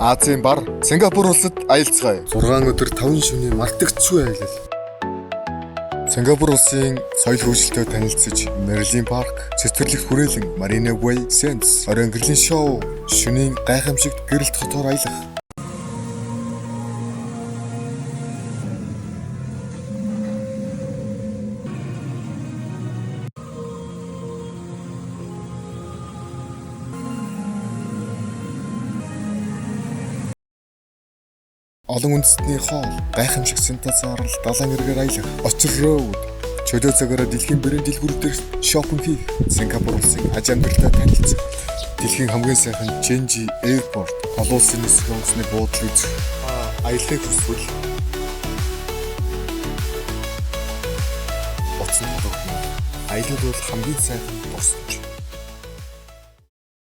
Азийн бар Сингапур улсад аялцгаая. 6 өдөр 5 шөнийн мартагдцгүй аялал. Сингапур улсын соёл хөгжилтэй танилцж, Merlin Park, цэцэрлэгт хүрээлэн Marina Bay Sands, оройн гэрлийн шоу, шөнийн гайхамшигт гэрэлт хотоор аялах. Олон үндэстний хоол, гайхамшиг синтезаарл далайн эргээр аялах, Очир Road, чөлөө цагаараа дэлхийн брэнд дэлгүүрүүдээр шопинг хийх, Сингапур улсын аж амьдралтай танилцах, дэлхийн хамгийн сайхан Changi Airport, олон улсын нисэх онгоцны буудлыг үзэх, аялахыг хүсвэл утасны холбогдно. Аялал бол хамгийн сайхан бус.